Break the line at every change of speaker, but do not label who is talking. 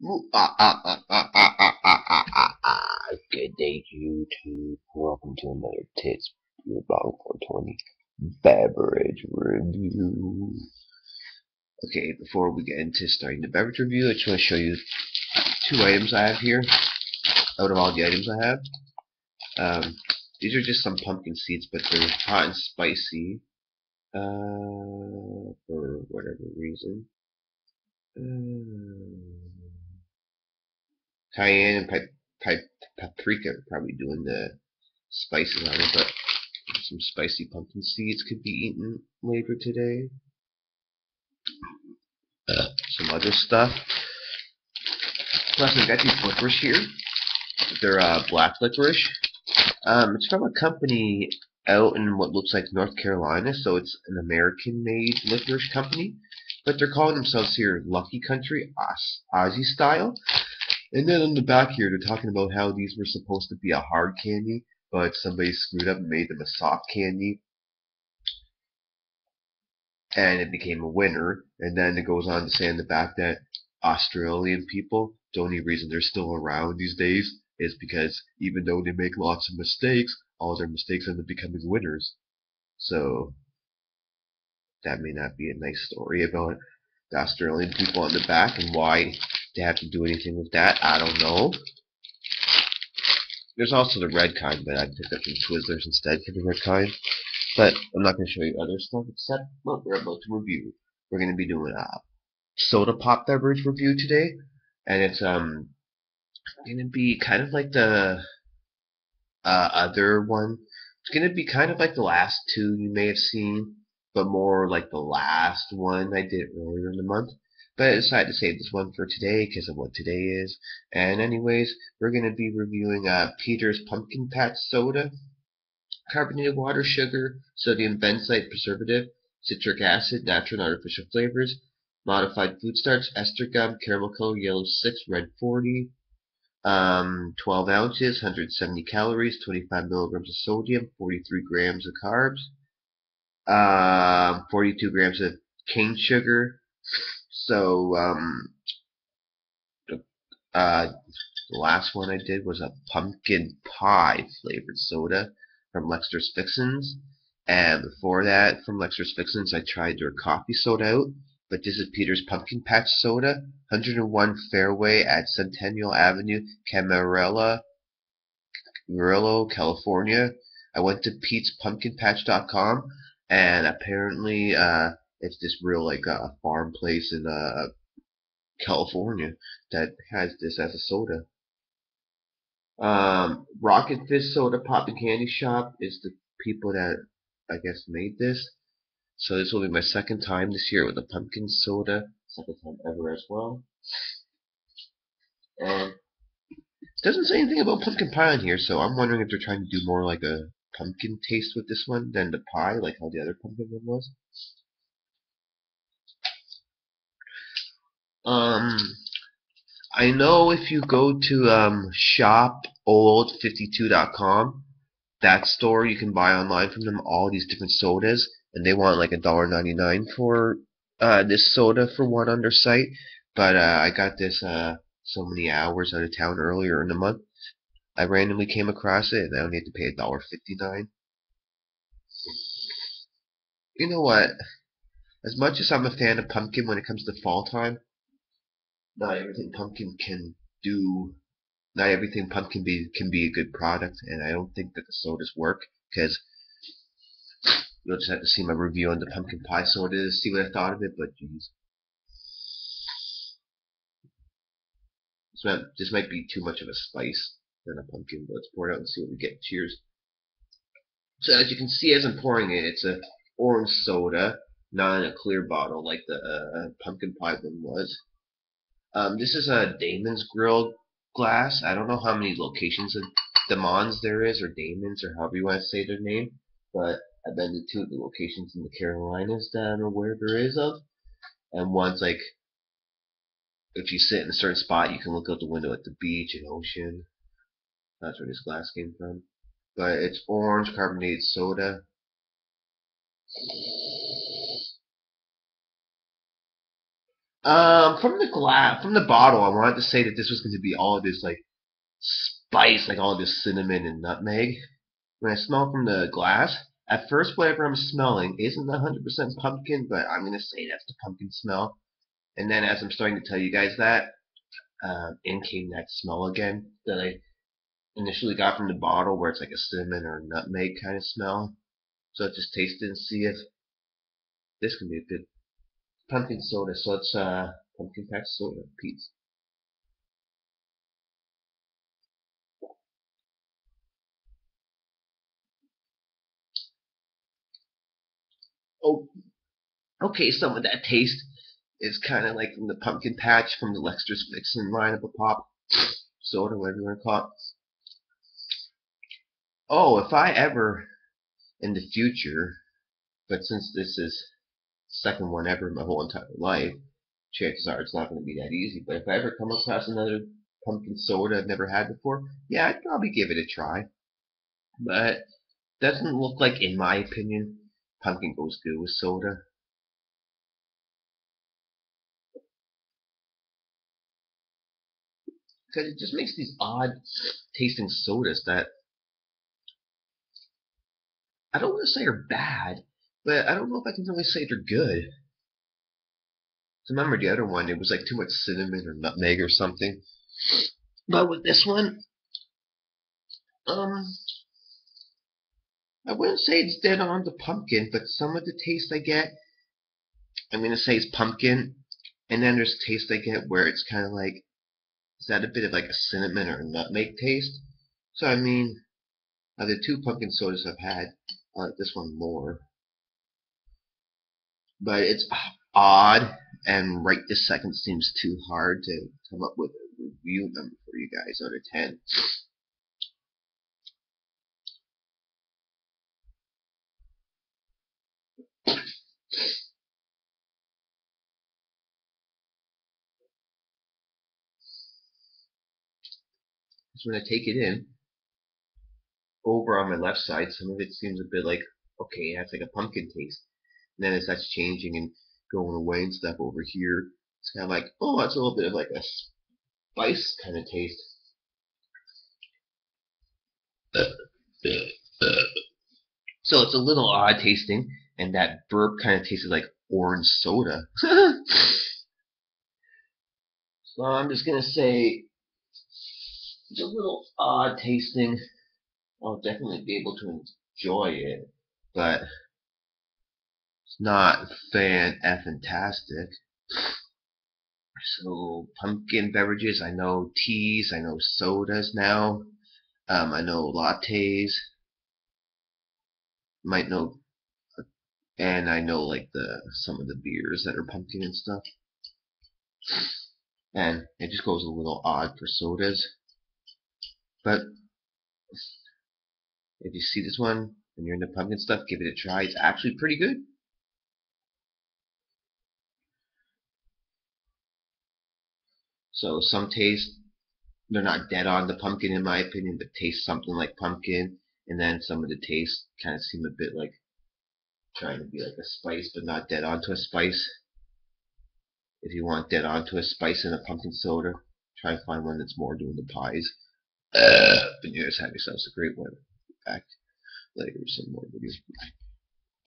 Good day, YouTube. Welcome to another Tits Beer Bottle 420 beverage review. Okay, before we get into starting the beverage review, I just want to show you two items I have here. Out of all the items I have, these are just some pumpkin seeds, but they're hot and spicy for whatever reason. Cayenne and paprika are probably doing the spices on it, but some spicy pumpkin seeds could be eaten later today. Some other stuff. Plus, I got these licorice here. They're black licorice. It's from a company out in what looks like North Carolina, so it's an American-made licorice company. But they're calling themselves here Lucky Country Aussie style. And then on the back here, they're talking about how these were supposed to be a hard candy, but somebody screwed up and made them a soft candy, and it became a winner. And then it goes on to say in the back that Australian people, the only reason they're still around these days is because even though they make lots of mistakes, all their mistakes end up becoming winners. So that may not be a nice story about the Australian people on the back, and why they have to do anything with that, I don't know. There's also the red kind, but I picked up some Twizzlers instead for the red kind. But I'm not going to show you other stuff except what we're about to review. We're going to be doing a soda pop beverage review today, and it's going to be kind of like the other one. It's going to be kind of like the last two you may have seen, but more like the last one I did earlier in the month. But I decided to save this one for today because of what today is. And anyways, we're going to be reviewing Peter's Pumpkin Patch Soda. Carbonated water, sugar, sodium benzoate preservative, citric acid, natural and artificial flavors, modified food starch, ester gum, caramel color, yellow 6, red 40, 12 ounces, 170 calories, 25 milligrams of sodium, 43 grams of carbs, 42 grams of cane sugar. So, the last one I did was a pumpkin pie flavored soda from Lexter's Fixins. And before that, from Lexter's Fixins, I tried their coffee soda out. But this is Peter's Pumpkin Patch Soda, 101 Fairway at Centennial Avenue, Camarillo, California. I went to Pete'sPumpkinPatch.com, and apparently it's this real like farm place in California that has this as a soda. Rocket Fist Soda Pop and Candy Shop is the people that I guess made this. So this will be my second time this year with a pumpkin soda, second time ever as well. And it doesn't say anything about pumpkin pie on here, so I'm wondering if they're trying to do more like a pumpkin taste with this one than the pie, like how the other pumpkin one was. I know if you go to shopold52.com, that store, you can buy online from them all these different sodas, and they want like $1.99 for this soda for one on their site. But I got this so many hours out of town earlier in the month. I randomly came across it, and I only had to pay $1.59. You know what? As much as I'm a fan of pumpkin when it comes to fall time, not everything pumpkin can do. Not everything pumpkin can be a good product, and I don't think that the sodas work because you'll just have to see my review on the pumpkin pie soda to see what I thought of it. But geez, this might be too much of a spice than a pumpkin. But let's pour it out and see what we get. Cheers. So as you can see, as I'm pouring it, it's a orange soda, not in a clear bottle like the pumpkin pie one was. This is a Damon's Grill glass. I don't know how many locations of Demons there is, or Damon's, or however you want to say their name, but I've been to two of the locations in the Carolinas that I'm aware there is of. And one's like, if you sit in a certain spot, you can look out the window at the beach and ocean. That's where this glass came from. But it's orange carbonated soda. From the from the bottle, I wanted to say that this was going to be all of this like spice, like all of this cinnamon and nutmeg. When I smell from the glass, at first whatever I'm smelling isn't 100% pumpkin, but I'm going to say that's the pumpkin smell. And then as I'm starting to tell you guys that, in came that smell again that I initially got from the bottle, where it's like a cinnamon or nutmeg kind of smell. So I just taste it and see if this can be a good pumpkin soda. So it's pumpkin patch soda, Pete's. Oh, okay. Some of that taste is kind of like from the pumpkin patch from the Lexter's Fixin' line of a pop soda, whatever you want to call it. Oh, if I ever in the future, but since this is second one ever in my whole entire life, chances are it's not going to be that easy. But if I ever come across another pumpkin soda I've never had before, yeah, I'd probably give it a try. But doesn't look like, in my opinion, pumpkin goes good with soda. Because it just makes these odd tasting sodas that I don't want to say are bad, but I don't know if I can really say they're good. So remember the other one, it was like too much cinnamon or nutmeg or something. But with this one, um, I wouldn't say it's dead on the pumpkin, but some of the taste I get, I'm gonna say it's pumpkin, and then there's taste I get where it's kind of like, is that a bit of like a cinnamon or a nutmeg taste? So I mean, of the two pumpkin sodas I've had, I like this one more. But it's odd, and right this second seems too hard to come up with a review number for you guys out of 10. So when I take it in, over on my left side, some of it seems a bit like, okay, it has like a pumpkin taste. And then as that's changing and going away and stuff over here, it's kind of like, oh, that's a little bit of like a spice kind of taste. So it's a little odd tasting, and that burp kind of tasted like orange soda. So I'm just gonna say it's a little odd tasting. I'll definitely be able to enjoy it, but it's not fantastic. So pumpkin beverages, I know teas, I know sodas now, I know lattes, might know, and I know like the some of the beers that are pumpkin and stuff. And it just goes a little odd for sodas. But if you see this one and you're into pumpkin stuff, give it a try. It's actually pretty good. So some taste, they're not dead on the pumpkin in my opinion, but taste something like pumpkin. And then some of the tastes kind of seem a bit like trying to be like a spice, but not dead on to a spice. If you want dead on to a spice in a pumpkin soda, try and find one that's more doing the pies. But you guys have yourselves a great one. Back later with some more videos. Bye.